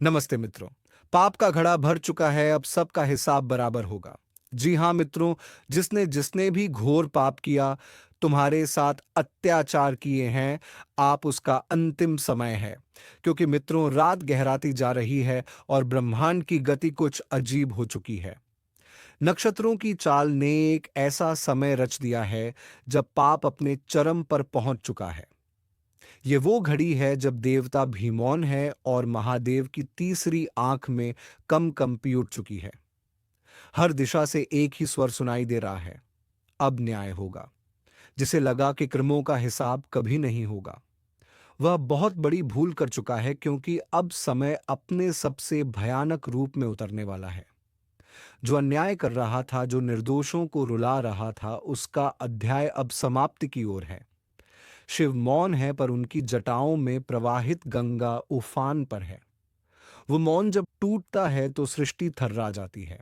नमस्ते मित्रों। पाप का घड़ा भर चुका है, अब सबका हिसाब बराबर होगा। जी हाँ मित्रों, जिसने जिसने भी घोर पाप किया, तुम्हारे साथ अत्याचार किए हैं, आप उसका अंतिम समय है। क्योंकि मित्रों, रात गहराती जा रही है और ब्रह्मांड की गति कुछ अजीब हो चुकी है। नक्षत्रों की चाल ने एक ऐसा समय रच दिया है जब पाप अपने चरम पर पहुंच चुका है। ये वो घड़ी है जब देवता भीमौन है और महादेव की तीसरी आंख में कम कंपी उठ चुकी है। हर दिशा से एक ही स्वर सुनाई दे रहा है, अब न्याय होगा। जिसे लगा कि कर्मों का हिसाब कभी नहीं होगा, वह बहुत बड़ी भूल कर चुका है, क्योंकि अब समय अपने सबसे भयानक रूप में उतरने वाला है। जो अन्याय कर रहा था, जो निर्दोषों को रुला रहा था, उसका अध्याय अब समाप्ति की ओर है। शिव मौन है, पर उनकी जटाओं में प्रवाहित गंगा उफान पर है। वो मौन जब टूटता है तो सृष्टि थर्रा जाती है।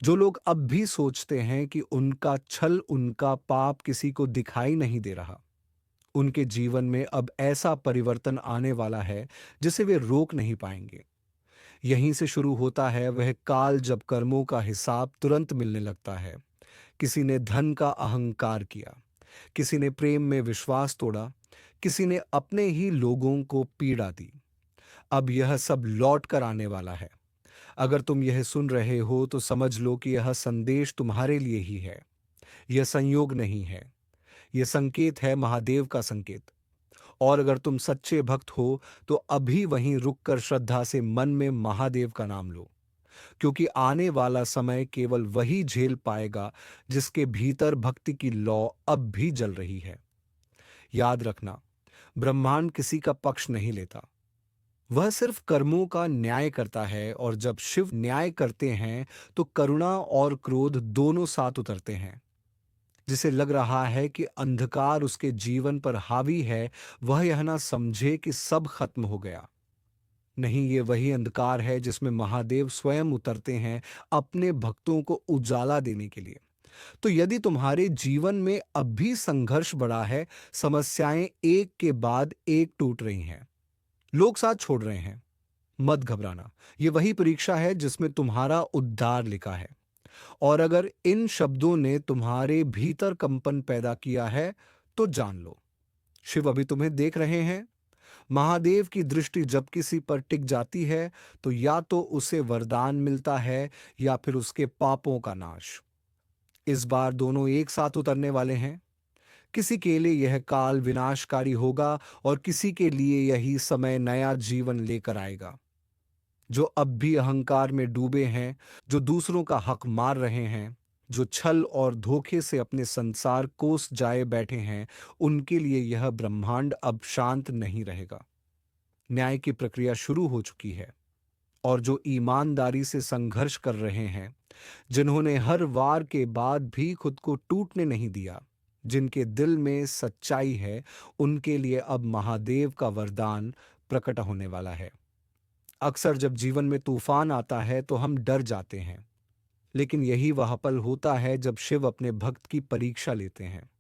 जो लोग अब भी सोचते हैं कि उनका छल, उनका पाप किसी को दिखाई नहीं दे रहा, उनके जीवन में अब ऐसा परिवर्तन आने वाला है जिसे वे रोक नहीं पाएंगे। यहीं से शुरू होता है वह काल जब कर्मों का हिसाब तुरंत मिलने लगता है। किसी ने धन का अहंकार किया, किसी ने प्रेम में विश्वास तोड़ा, किसी ने अपने ही लोगों को पीड़ा दी। अब यह सब लौट कर आने वाला है। अगर तुम यह सुन रहे हो तो समझ लो कि यह संदेश तुम्हारे लिए ही है। यह संयोग नहीं है, यह संकेत है, महादेव का संकेत। और अगर तुम सच्चे भक्त हो तो अभी वहीं रुककर श्रद्धा से मन में महादेव का नाम लो। क्योंकि आने वाला समय केवल वही झेल पाएगा जिसके भीतर भक्ति की लौ अब भी जल रही है। याद रखना, ब्रह्मांड किसी का पक्ष नहीं लेता, वह सिर्फ कर्मों का न्याय करता है। और जब शिव न्याय करते हैं तो करुणा और क्रोध दोनों साथ उतरते हैं। जिसे लग रहा है कि अंधकार उसके जीवन पर हावी है, वह यह ना समझे कि सब खत्म हो गया। नहीं, ये वही अंधकार है जिसमें महादेव स्वयं उतरते हैं अपने भक्तों को उजाला देने के लिए। तो यदि तुम्हारे जीवन में अब भी संघर्ष बढ़ा है, समस्याएं एक के बाद एक टूट रही हैं, लोग साथ छोड़ रहे हैं, मत घबराना। ये वही परीक्षा है जिसमें तुम्हारा उद्धार लिखा है। और अगर इन शब्दों ने तुम्हारे भीतर कंपन पैदा किया है तो जान लो, शिव अभी तुम्हें देख रहे हैं। महादेव की दृष्टि जब किसी पर टिक जाती है तो या तो उसे वरदान मिलता है या फिर उसके पापों का नाश। इस बार दोनों एक साथ उतरने वाले हैं। किसी के लिए यह काल विनाशकारी होगा और किसी के लिए यही समय नया जीवन लेकर आएगा। जो अब भी अहंकार में डूबे हैं, जो दूसरों का हक मार रहे हैं, जो छल और धोखे से अपने संसार कोस जाए बैठे हैं, उनके लिए यह ब्रह्मांड अब शांत नहीं रहेगा। न्याय की प्रक्रिया शुरू हो चुकी है। और जो ईमानदारी से संघर्ष कर रहे हैं, जिन्होंने हर वार के बाद भी खुद को टूटने नहीं दिया, जिनके दिल में सच्चाई है, उनके लिए अब महादेव का वरदान प्रकट होने वाला है। अक्सर जब जीवन में तूफान आता है तो हम डर जाते हैं, लेकिन यही वह पल होता है जब शिव अपने भक्त की परीक्षा लेते हैं।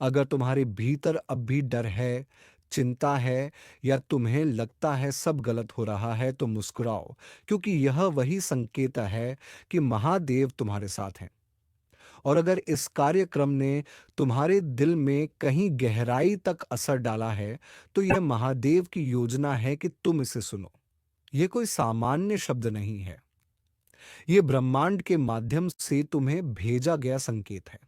अगर तुम्हारे भीतर अब भी डर है, चिंता है, या तुम्हें लगता है सब गलत हो रहा है, तो मुस्कुराओ, क्योंकि यह वही संकेत है कि महादेव तुम्हारे साथ हैं। और अगर इस कार्यक्रम ने तुम्हारे दिल में कहीं गहराई तक असर डाला है, तो यह महादेव की योजना है कि तुम इसे सुनो। यह कोई सामान्य शब्द नहीं है, यह ब्रह्मांड के माध्यम से तुम्हें भेजा गया संकेत है।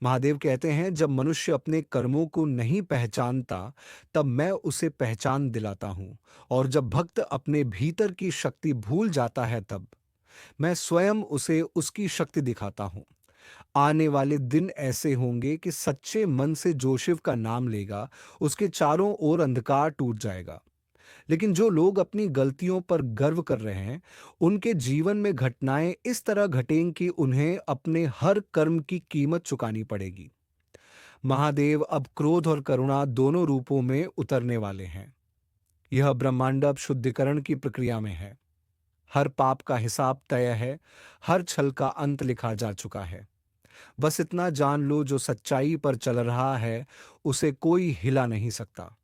महादेव कहते हैं, जब मनुष्य अपने कर्मों को नहीं पहचानता, तब मैं उसे पहचान दिलाता हूं। और जब भक्त अपने भीतर की शक्ति भूल जाता है, तब मैं स्वयं उसे उसकी शक्ति दिखाता हूं। आने वाले दिन ऐसे होंगे कि सच्चे मन से जो शिव का नाम लेगा, उसके चारों ओर अंधकार टूट जाएगा। लेकिन जो लोग अपनी गलतियों पर गर्व कर रहे हैं, उनके जीवन में घटनाएं इस तरह घटेंगी कि उन्हें अपने हर कर्म की कीमत चुकानी पड़ेगी। महादेव अब क्रोध और करुणा दोनों रूपों में उतरने वाले हैं। यह ब्रह्मांड अब शुद्धिकरण की प्रक्रिया में है। हर पाप का हिसाब तय है, हर छल का अंत लिखा जा चुका है। बस इतना जान लो, जो सच्चाई पर चल रहा है, उसे कोई हिला नहीं सकता।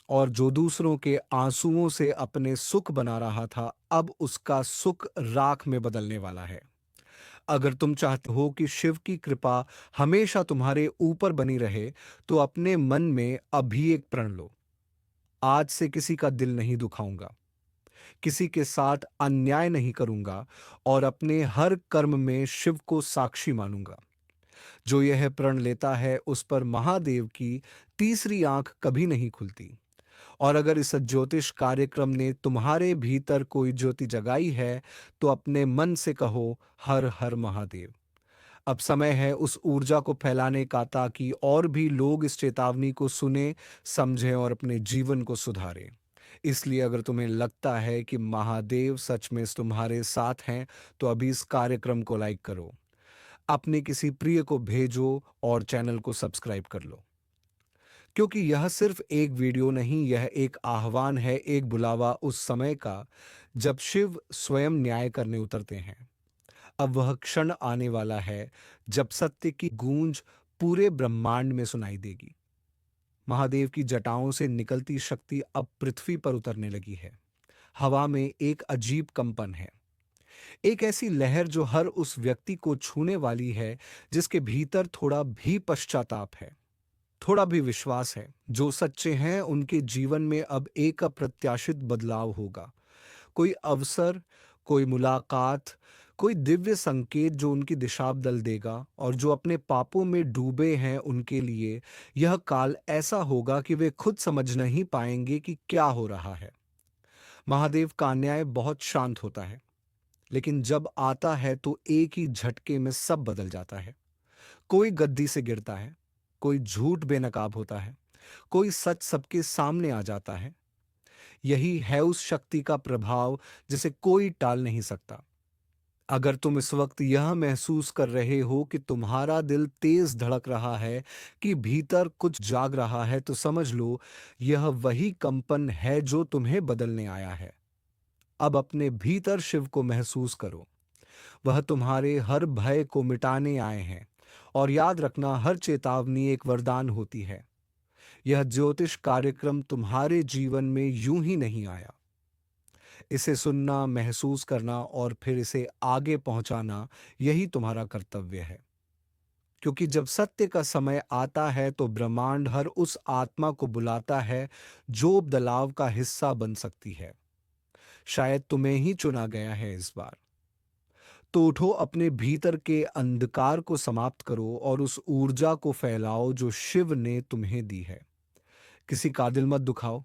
और जो दूसरों के आंसुओं से अपने सुख बना रहा था, अब उसका सुख राख में बदलने वाला है। अगर तुम चाहते हो कि शिव की कृपा हमेशा तुम्हारे ऊपर बनी रहे, तो अपने मन में अभी एक प्रण लो। आज से किसी का दिल नहीं दुखाऊंगा, किसी के साथ अन्याय नहीं करूंगा और अपने हर कर्म में शिव को साक्षी मानूंगा। जो यह प्रण लेता है, उस पर महादेव की तीसरी आंख कभी नहीं खुलती। और अगर इस ज्योतिष कार्यक्रम ने तुम्हारे भीतर कोई ज्योति जगाई है, तो अपने मन से कहो, हर हर महादेव। अब समय है उस ऊर्जा को फैलाने का, ताकि और भी लोग इस चेतावनी को सुने, समझें और अपने जीवन को सुधारें। इसलिए अगर तुम्हें लगता है कि महादेव सच में तुम्हारे साथ हैं, तो अभी इस कार्यक्रम को लाइक करो, अपने किसी प्रिय को भेजो और चैनल को सब्सक्राइब कर लो। क्योंकि यह सिर्फ एक वीडियो नहीं, यह एक आह्वान है, एक बुलावा उस समय का जब शिव स्वयं न्याय करने उतरते हैं। अब वह क्षण आने वाला है जब सत्य की गूंज पूरे ब्रह्मांड में सुनाई देगी। महादेव की जटाओं से निकलती शक्ति अब पृथ्वी पर उतरने लगी है। हवा में एक अजीब कंपन है, एक ऐसी लहर जो हर उस व्यक्ति को छूने वाली है जिसके भीतर थोड़ा भी पश्चाताप है, थोड़ा भी विश्वास है। जो सच्चे हैं उनके जीवन में अब एक अप्रत्याशित बदलाव होगा। कोई अवसर, कोई मुलाकात, कोई दिव्य संकेत जो उनकी दिशा बदल देगा। और जो अपने पापों में डूबे हैं, उनके लिए यह काल ऐसा होगा कि वे खुद समझ नहीं पाएंगे कि क्या हो रहा है। महादेव का न्याय बहुत शांत होता है, लेकिन जब आता है तो एक ही झटके में सब बदल जाता है। कोई गद्दी से गिरता है, कोई झूठ बेनकाब होता है, कोई सच सबके सामने आ जाता है। यही है उस शक्ति का प्रभाव जिसे कोई टाल नहीं सकता। अगर तुम इस वक्त यह महसूस कर रहे हो कि तुम्हारा दिल तेज धड़क रहा है, कि भीतर कुछ जाग रहा है, तो समझ लो यह वही कंपन है जो तुम्हें बदलने आया है। अब अपने भीतर शिव को महसूस करो। वह तुम्हारे हर भय को मिटाने आए हैं। और याद रखना, हर चेतावनी एक वरदान होती है। यह ज्योतिष कार्यक्रम तुम्हारे जीवन में यूं ही नहीं आया। इसे सुनना, महसूस करना और फिर इसे आगे पहुंचाना, यही तुम्हारा कर्तव्य है। क्योंकि जब सत्य का समय आता है, तो ब्रह्मांड हर उस आत्मा को बुलाता है जो बदलाव का हिस्सा बन सकती है। शायद तुम्हें ही चुना गया है इस बार। तो उठो, अपने भीतर के अंधकार को समाप्त करो और उस ऊर्जा को फैलाओ जो शिव ने तुम्हें दी है। किसी का दिल मत दुखाओ,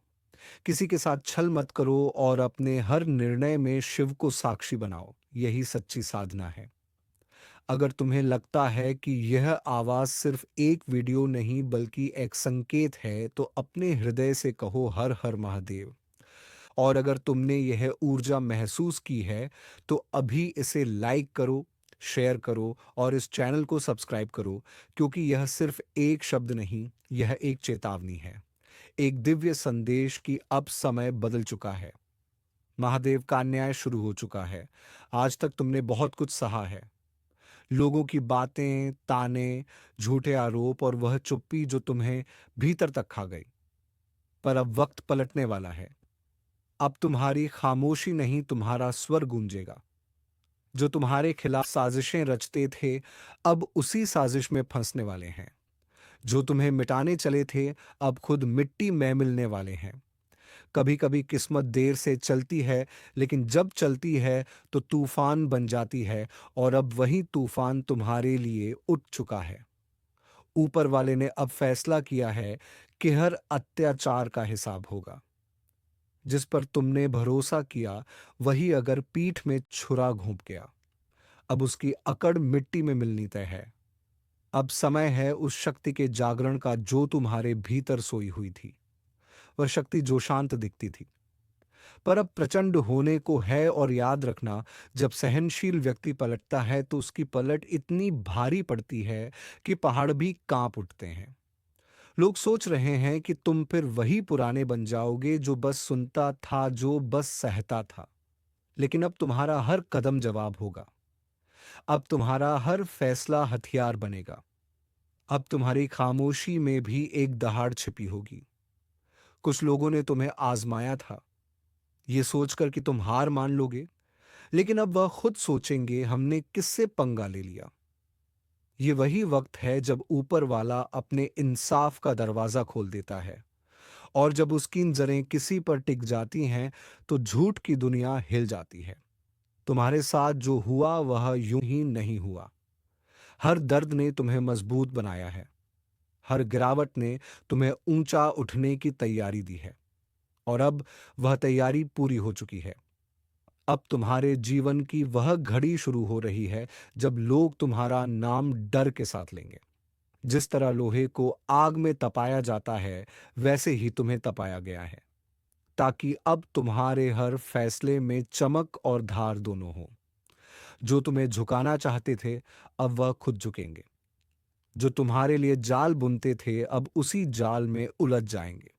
किसी के साथ छल मत करो और अपने हर निर्णय में शिव को साक्षी बनाओ। यही सच्ची साधना है। अगर तुम्हें लगता है कि यह आवाज सिर्फ एक वीडियो नहीं बल्कि एक संकेत है, तो अपने हृदय से कहो, हर हर महादेव। और अगर तुमने यह ऊर्जा महसूस की है, तो अभी इसे लाइक करो, शेयर करो और इस चैनल को सब्सक्राइब करो। क्योंकि यह सिर्फ एक शब्द नहीं, यह एक चेतावनी है, एक दिव्य संदेश कि अब समय बदल चुका है। महादेव का न्याय शुरू हो चुका है। आज तक तुमने बहुत कुछ सहा है, लोगों की बातें, ताने, झूठे आरोप और वह चुप्पी जो तुम्हें भीतर तक खा गई। पर अब वक्त पलटने वाला है। अब तुम्हारी खामोशी नहीं, तुम्हारा स्वर गूंजेगा। जो तुम्हारे खिलाफ साजिशें रचते थे, अब उसी साजिश में फंसने वाले हैं। जो तुम्हें मिटाने चले थे, अब खुद मिट्टी में मिलने वाले हैं। कभी कभी किस्मत देर से चलती है, लेकिन जब चलती है तो तूफान बन जाती है। और अब वही तूफान तुम्हारे लिए उठ चुका है। ऊपर वाले ने अब फैसला किया है कि हर अत्याचार का हिसाब होगा। जिस पर तुमने भरोसा किया, वही अगर पीठ में छुरा घोंप गया, अब उसकी अकड़ मिट्टी में मिलनी तय है। अब समय है उस शक्ति के जागरण का जो तुम्हारे भीतर सोई हुई थी। वह शक्ति जो शांत दिखती थी, पर अब प्रचंड होने को है। और याद रखना, जब सहनशील व्यक्ति पलटता है, तो उसकी पलट इतनी भारी पड़ती है कि पहाड़ भी कांप उठते हैं। लोग सोच रहे हैं कि तुम फिर वही पुराने बन जाओगे, जो बस सुनता था, जो बस सहता था। लेकिन अब तुम्हारा हर कदम जवाब होगा। अब तुम्हारा हर फैसला हथियार बनेगा। अब तुम्हारी खामोशी में भी एक दहाड़ छिपी होगी। कुछ लोगों ने तुम्हें आजमाया था, ये सोचकर कि तुम हार मान लोगे, लेकिन अब वह खुद सोचेंगे हमने किससे पंगा ले लिया। ये वही वक्त है जब ऊपर वाला अपने इंसाफ का दरवाजा खोल देता है, और जब उसकी नजरें किसी पर टिक जाती हैं तो झूठ की दुनिया हिल जाती है। तुम्हारे साथ जो हुआ वह यूं ही नहीं हुआ। हर दर्द ने तुम्हें मजबूत बनाया है। हर गिरावट ने तुम्हें ऊंचा उठने की तैयारी दी है, और अब वह तैयारी पूरी हो चुकी है। अब तुम्हारे जीवन की वह घड़ी शुरू हो रही है जब लोग तुम्हारा नाम डर के साथ लेंगे। जिस तरह लोहे को आग में तपाया जाता है, वैसे ही तुम्हें तपाया गया है, ताकि अब तुम्हारे हर फैसले में चमक और धार दोनों हो। जो तुम्हें झुकाना चाहते थे, अब वह खुद झुकेंगे। जो तुम्हारे लिए जाल बुनते थे, अब उसी जाल में उलझ जाएंगे।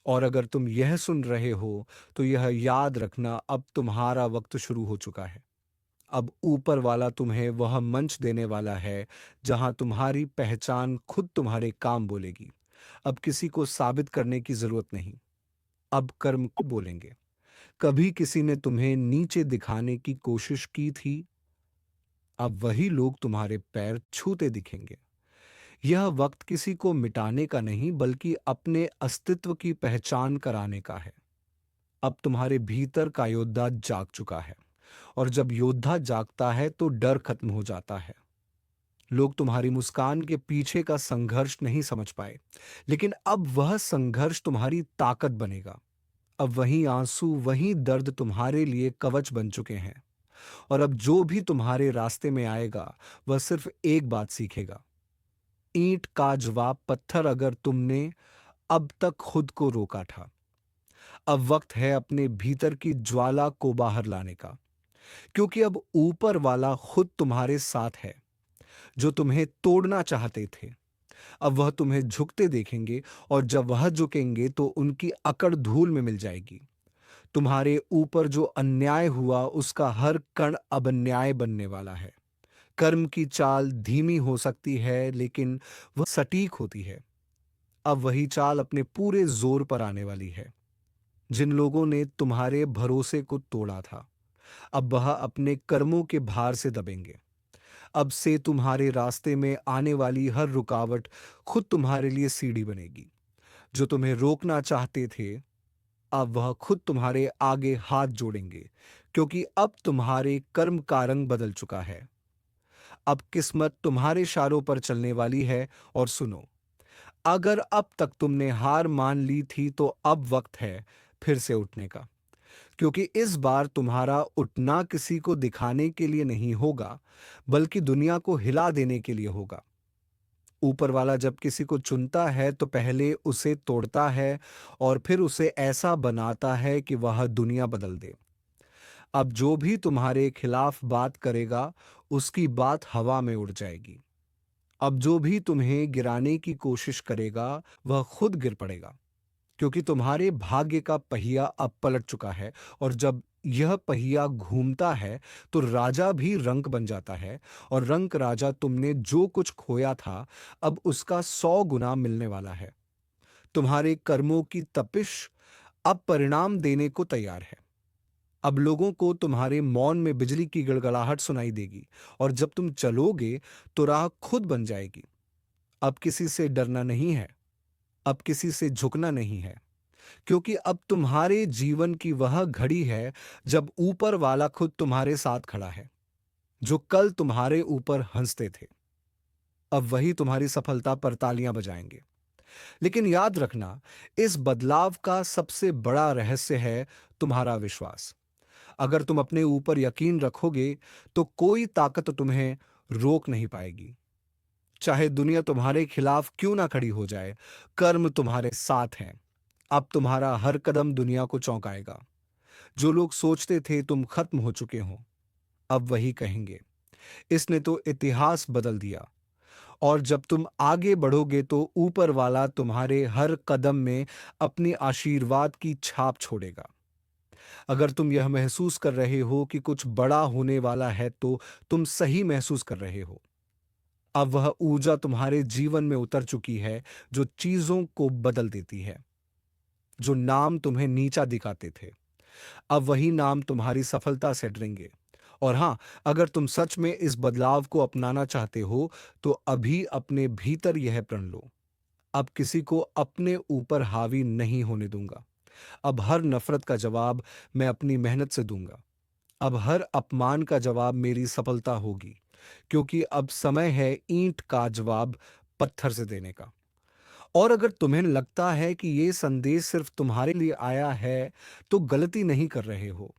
और अगर तुम यह सुन रहे हो, तो यह याद रखना, अब तुम्हारा वक्त शुरू हो चुका है। अब ऊपर वाला तुम्हें वह मंच देने वाला है जहां तुम्हारी पहचान खुद तुम्हारे काम बोलेगी। अब किसी को साबित करने की जरूरत नहीं। अब कर्म को बोलेंगे। कभी किसी ने तुम्हें नीचे दिखाने की कोशिश की थी, अब वही लोग तुम्हारे पैर छूते दिखेंगे। यह वक्त किसी को मिटाने का नहीं, बल्कि अपने अस्तित्व की पहचान कराने का है। अब तुम्हारे भीतर का योद्धा जाग चुका है, और जब योद्धा जागता है तो डर खत्म हो जाता है। लोग तुम्हारी मुस्कान के पीछे का संघर्ष नहीं समझ पाए, लेकिन अब वह संघर्ष तुम्हारी ताकत बनेगा। अब वही आंसू, वही दर्द तुम्हारे लिए कवच बन चुके हैं। और अब जो भी तुम्हारे रास्ते में आएगा, वह सिर्फ एक बात सीखेगा। ईंट का जवाब पत्थर, अगर तुमने अब तक खुद को रोका था। अब वक्त है अपने भीतर की ज्वाला को बाहर लाने का, क्योंकि अब ऊपर वाला खुद तुम्हारे साथ है। जो तुम्हें तोड़ना चाहते थे, अब वह तुम्हें झुकते देखेंगे, और जब वह झुकेंगे तो उनकी अकड़ धूल में मिल जाएगी। तुम्हारे ऊपर जो अन्याय हुआ, उसका हर कण अब न्याय बनने वाला है। कर्म की चाल धीमी हो सकती है, लेकिन वह सटीक होती है। अब वही चाल अपने पूरे जोर पर आने वाली है। जिन लोगों ने तुम्हारे भरोसे को तोड़ा था, अब वह अपने कर्मों के भार से दबेंगे। अब से तुम्हारे रास्ते में आने वाली हर रुकावट खुद तुम्हारे लिए सीढ़ी बनेगी। जो तुम्हें रोकना चाहते थे, अब वह खुद तुम्हारे आगे हाथ जोड़ेंगे, क्योंकि अब तुम्हारे कर्म का रंग बदल चुका है। अब किस्मत तुम्हारे इशारों पर चलने वाली है। और सुनो, अगर अब तक तुमने हार मान ली थी, तो अब वक्त है फिर से उठने का। क्योंकि इस बार तुम्हारा उठना किसी को दिखाने के लिए नहीं होगा, बल्कि दुनिया को हिला देने के लिए होगा। ऊपर वाला जब किसी को चुनता है तो पहले उसे तोड़ता है, और फिर उसे ऐसा बनाता है कि वह दुनिया बदल दे। अब जो भी तुम्हारे खिलाफ बात करेगा, उसकी बात हवा में उड़ जाएगी। अब जो भी तुम्हें गिराने की कोशिश करेगा, वह खुद गिर पड़ेगा, क्योंकि तुम्हारे भाग्य का पहिया अब पलट चुका है। और जब यह पहिया घूमता है, तो राजा भी रंक बन जाता है, और रंक राजा तुमने जो कुछ खोया था, अब उसका 100 गुना मिलने वाला है। तुम्हारे कर्मों की तपिश अब परिणाम देने को तैयार है। अब लोगों को तुम्हारे मौन में बिजली की गड़गड़ाहट सुनाई देगी, और जब तुम चलोगे तो राह खुद बन जाएगी। अब किसी से डरना नहीं है, अब किसी से झुकना नहीं है, क्योंकि अब तुम्हारे जीवन की वह घड़ी है जब ऊपर वाला खुद तुम्हारे साथ खड़ा है। जो कल तुम्हारे ऊपर हंसते थे, अब वही तुम्हारी सफलता पर तालियां बजाएंगे। लेकिन याद रखना, इस बदलाव का सबसे बड़ा रहस्य है तुम्हारा विश्वास। अगर तुम अपने ऊपर यकीन रखोगे, तो कोई ताकत तुम्हें रोक नहीं पाएगी। चाहे दुनिया तुम्हारे खिलाफ क्यों ना खड़ी हो जाए, कर्म तुम्हारे साथ है। अब तुम्हारा हर कदम दुनिया को चौंकाएगा। जो लोग सोचते थे तुम खत्म हो चुके हो, अब वही कहेंगे, इसने तो इतिहास बदल दिया। और जब तुम आगे बढ़ोगे, तो ऊपर वाला तुम्हारे हर कदम में अपनी आशीर्वाद की छाप छोड़ेगा। अगर तुम यह महसूस कर रहे हो कि कुछ बड़ा होने वाला है, तो तुम सही महसूस कर रहे हो। अब वह ऊर्जा तुम्हारे जीवन में उतर चुकी है, जो चीजों को बदल देती है। जो नाम तुम्हें नीचा दिखाते थे, अब वही नाम तुम्हारी सफलता से डरेंगे। और हाँ, अगर तुम सच में इस बदलाव को अपनाना चाहते हो, तो अभी अपने भीतर यह प्रण लो, अब किसी को अपने ऊपर हावी नहीं होने दूंगा। अब हर नफरत का जवाब मैं अपनी मेहनत से दूंगा। अब हर अपमान का जवाब मेरी सफलता होगी, क्योंकि अब समय है ईंट का जवाब पत्थर से देने का। और अगर तुम्हें लगता है कि ये संदेश सिर्फ तुम्हारे लिए आया है, तो गलती नहीं कर रहे हो।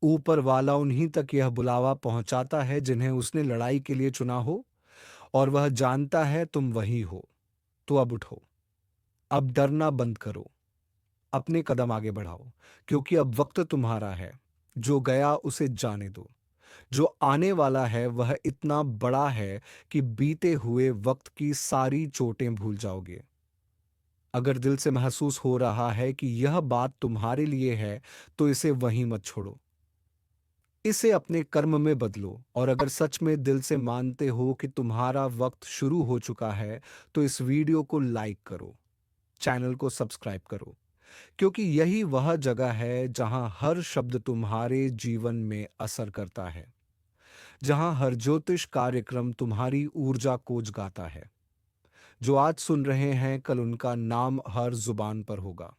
ऊपर वाला उन्हीं तक यह बुलावा पहुंचाता है जिन्हें उसने लड़ाई के लिए चुना हो, और वह जानता है तुम वही हो। तो अब उठो, अब डरना बंद करो, अपने कदम आगे बढ़ाओ, क्योंकि अब वक्त तुम्हारा है। जो गया उसे जाने दो, जो आने वाला है वह इतना बड़ा है कि बीते हुए वक्त की सारी चोटें भूल जाओगे। अगर दिल से महसूस हो रहा है कि यह बात तुम्हारे लिए है, तो इसे वहीं मत छोड़ो, इसे अपने कर्म में बदलो। और अगर सच में दिल से मानते हो कि तुम्हारा वक्त शुरू हो चुका है, तो इस वीडियो को लाइक करो, चैनल को सब्सक्राइब करो, क्योंकि यही वह जगह है जहां हर शब्द तुम्हारे जीवन में असर करता है, जहां हर ज्योतिष कार्यक्रम तुम्हारी ऊर्जा को जगाता है। जो आज सुन रहे हैं, कल उनका नाम हर जुबान पर होगा।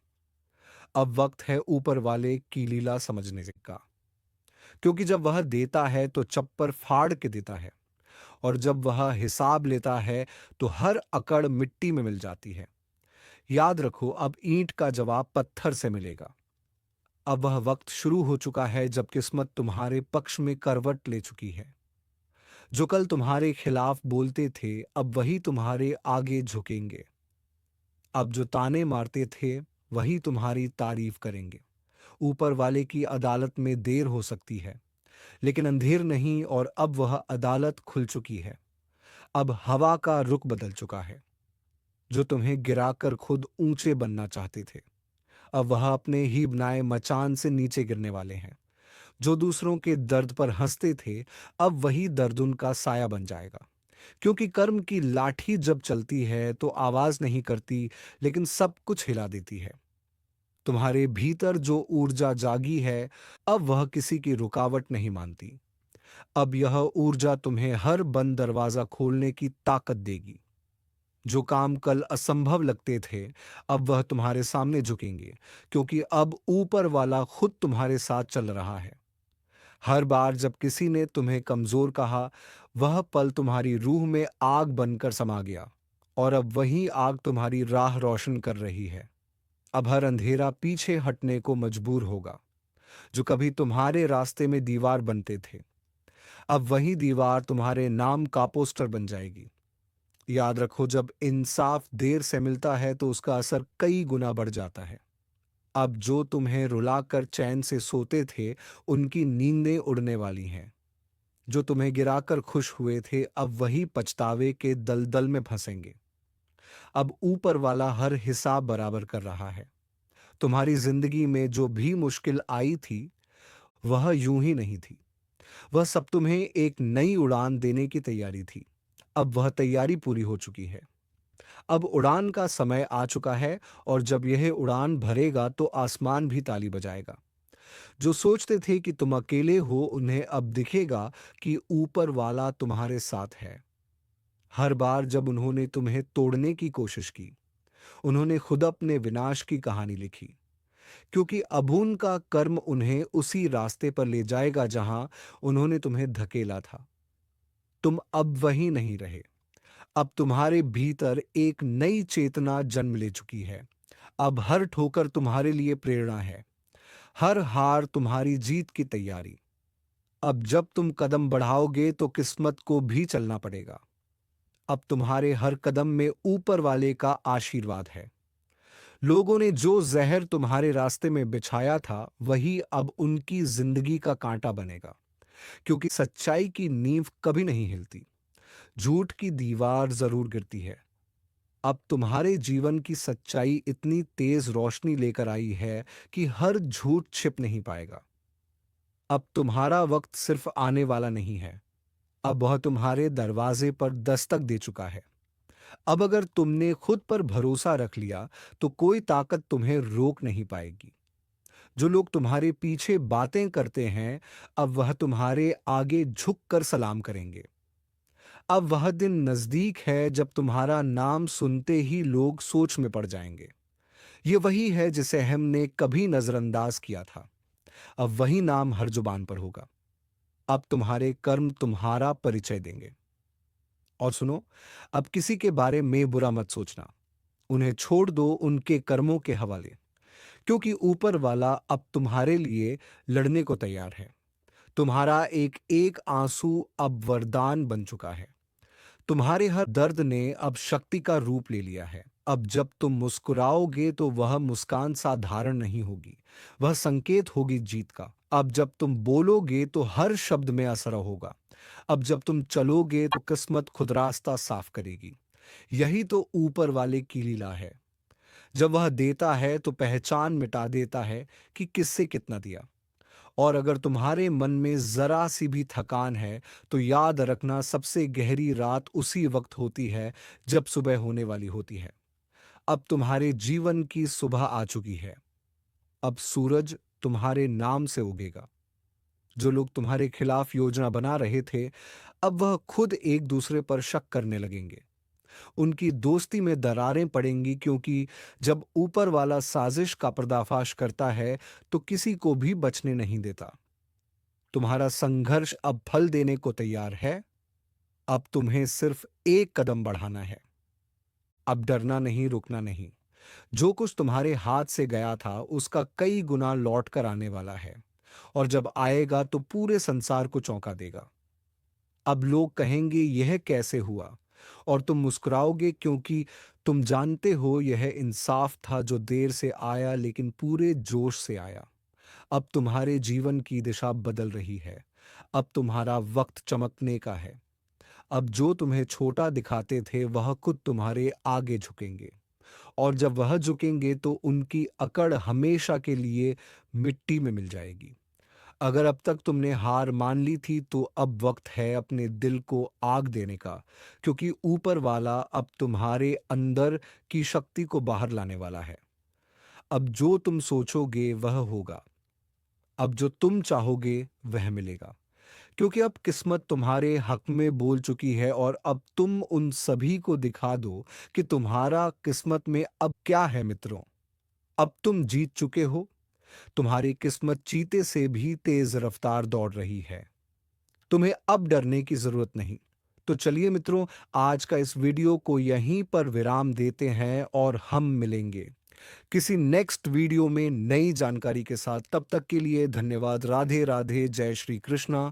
अब वक्त है ऊपर वाले की लीला समझने का, क्योंकि जब वह देता है तो चप्पर फाड़ के देता है, और जब वह हिसाब लेता है तो हर अकड़ मिट्टी में मिल जाती है। याद रखो, अब ईंट का जवाब पत्थर से मिलेगा। अब वह वक्त शुरू हो चुका है जब किस्मत तुम्हारे पक्ष में करवट ले चुकी है। जो कल तुम्हारे खिलाफ बोलते थे, अब वही तुम्हारे आगे झुकेंगे। अब जो ताने मारते थे, वही तुम्हारी तारीफ करेंगे। ऊपर वाले की अदालत में देर हो सकती है, लेकिन अंधेर नहीं, और अब वह अदालत खुल चुकी है। अब हवा का रुख बदल चुका है। जो तुम्हें गिराकर खुद ऊंचे बनना चाहते थे, अब वह अपने ही बनाए मचान से नीचे गिरने वाले हैं। जो दूसरों के दर्द पर हंसते थे, अब वही दर्द उनका साया बन जाएगा। क्योंकि कर्म की लाठी जब चलती है तो आवाज नहीं करती, लेकिन सब कुछ हिला देती है। तुम्हारे भीतर जो ऊर्जा जागी है, अब वह किसी की रुकावट नहीं मानती। अब यह ऊर्जा तुम्हें हर बंद दरवाजा खोलने की ताकत देगी। जो काम कल असंभव लगते थे, अब वह तुम्हारे सामने झुकेंगे, क्योंकि अब ऊपर वाला खुद तुम्हारे साथ चल रहा है। हर बार जब किसी ने तुम्हें कमजोर कहा, वह पल तुम्हारी रूह में आग बनकर समा गया, और अब वही आग तुम्हारी राह रोशन कर रही है। अब हर अंधेरा पीछे हटने को मजबूर होगा। जो कभी तुम्हारे रास्ते में दीवार बनते थे, अब वही दीवार तुम्हारे नाम का पोस्टर बन जाएगी। याद रखो, जब इंसाफ देर से मिलता है तो उसका असर कई गुना बढ़ जाता है। अब जो तुम्हें रुलाकर चैन से सोते थे, उनकी नींदें उड़ने वाली हैं। जो तुम्हें गिराकर खुश हुए थे, अब वही पछतावे के दलदल में फंसेंगे। अब ऊपर वाला हर हिसाब बराबर कर रहा है। तुम्हारी जिंदगी में जो भी मुश्किल आई थी, वह यूं ही नहीं थी। वह सब तुम्हें एक नई उड़ान देने की तैयारी थी। अब वह तैयारी पूरी हो चुकी है। अब उड़ान का समय आ चुका है, और जब यह उड़ान भरेगा तो आसमान भी ताली बजाएगा। जो सोचते थे कि तुम अकेले हो, उन्हें अब दिखेगा कि ऊपर वाला तुम्हारे साथ है। हर बार जब उन्होंने तुम्हें तोड़ने की कोशिश की, उन्होंने खुद अपने विनाश की कहानी लिखी, क्योंकि अब उनका कर्म उन्हें उसी रास्ते पर ले जाएगा जहां उन्होंने तुम्हें धकेला था। तुम अब वही नहीं रहे। अब तुम्हारे भीतर एक नई चेतना जन्म ले चुकी है। अब हर ठोकर तुम्हारे लिए प्रेरणा है, हर हार तुम्हारी जीत की तैयारी। अब जब तुम कदम बढ़ाओगे तो किस्मत को भी चलना पड़ेगा। अब तुम्हारे हर कदम में ऊपर वाले का आशीर्वाद है। लोगों ने जो जहर तुम्हारे रास्ते में बिछाया था, वही अब उनकी जिंदगी का कांटा बनेगा, क्योंकि सच्चाई की नींव कभी नहीं हिलती। झूठ की दीवार जरूर गिरती है। अब तुम्हारे जीवन की सच्चाई इतनी तेज रोशनी लेकर आई है कि हर झूठ छिप नहीं पाएगा। अब तुम्हारा वक्त सिर्फ आने वाला नहीं है, अब वह तुम्हारे दरवाजे पर दस्तक दे चुका है। अब अगर तुमने खुद पर भरोसा रख लिया तो कोई ताकत तुम्हें रोक नहीं पाएगी। जो लोग तुम्हारे पीछे बातें करते हैं, अब वह तुम्हारे आगे झुक कर सलाम करेंगे। अब वह दिन नजदीक है जब तुम्हारा नाम सुनते ही लोग सोच में पड़ जाएंगे। ये वही है जिसे हमने कभी नजरअंदाज किया था। अब वही नाम हर जुबान पर होगा। अब तुम्हारे कर्म तुम्हारा परिचय देंगे। और सुनो, अब किसी के बारे में बुरा मत सोचना। उन्हें छोड़ दो उनके कर्मों के हवाले, क्योंकि ऊपर वाला अब तुम्हारे लिए लड़ने को तैयार है। तुम्हारा एक एक आंसू अब वरदान बन चुका है। तुम्हारे हर दर्द ने अब शक्ति का रूप ले लिया है। अब जब तुम मुस्कुराओगे तो वह मुस्कान साधारण नहीं होगी, वह संकेत होगी जीत का। अब जब तुम बोलोगे तो हर शब्द में असर होगा। अब जब तुम चलोगे तो किस्मत खुद रास्ता साफ करेगी। यही तो ऊपर वाले की लीला है। जब वह देता है तो पहचान मिटा देता है कि किससे कितना दिया। और अगर तुम्हारे मन में जरा सी भी थकान है तो याद रखना, सबसे गहरी रात उसी वक्त होती है जब सुबह होने वाली होती है। अब तुम्हारे जीवन की सुबह आ चुकी है। अब सूरज तुम्हारे नाम से उगेगा। जो लोग तुम्हारे खिलाफ योजना बना रहे थे, अब वह खुद एक दूसरे पर शक करने लगेंगे। उनकी दोस्ती में दरारें पड़ेंगी, क्योंकि जब ऊपर वाला साजिश का पर्दाफाश करता है तो किसी को भी बचने नहीं देता। तुम्हारा संघर्ष अब फल देने को तैयार है। अब तुम्हें सिर्फ एक कदम बढ़ाना है। अब डरना नहीं, रुकना नहीं। जो कुछ तुम्हारे हाथ से गया था उसका कई गुना लौट कर आने वाला है। और जब आएगा तो पूरे संसार को चौंका देगा। अब लोग कहेंगे यह कैसे हुआ, और तुम मुस्कुराओगे, क्योंकि तुम जानते हो यह इंसाफ था जो देर से आया लेकिन पूरे जोश से आया। अब तुम्हारे जीवन की दिशा बदल रही है। अब तुम्हारा वक्त चमकने का है। अब जो तुम्हें छोटा दिखाते थे वह खुद तुम्हारे आगे झुकेंगे। और जब वह झुकेंगे तो उनकी अकड़ हमेशा के लिए मिट्टी में मिल जाएगी। अगर अब तक तुमने हार मान ली थी तो अब वक्त है अपने दिल को आग देने का, क्योंकि ऊपर वाला अब तुम्हारे अंदर की शक्ति को बाहर लाने वाला है। अब जो तुम सोचोगे वह होगा। अब जो तुम चाहोगे वह मिलेगा, क्योंकि अब किस्मत तुम्हारे हक में बोल चुकी है। और अब तुम उन सभी को दिखा दो कि तुम्हारा किस्मत में अब क्या है मित्रों। अब तुम जीत चुके हो। तुम्हारी किस्मत चीते से भी तेज रफ्तार दौड़ रही है। तुम्हें अब डरने की जरूरत नहीं। तो चलिए मित्रों, आज का इस वीडियो को यहीं पर विराम देते हैं और हम मिलेंगे किसी नेक्स्ट वीडियो में नई जानकारी के साथ। तब तक के लिए धन्यवाद। राधे राधे, जय श्री कृष्णा।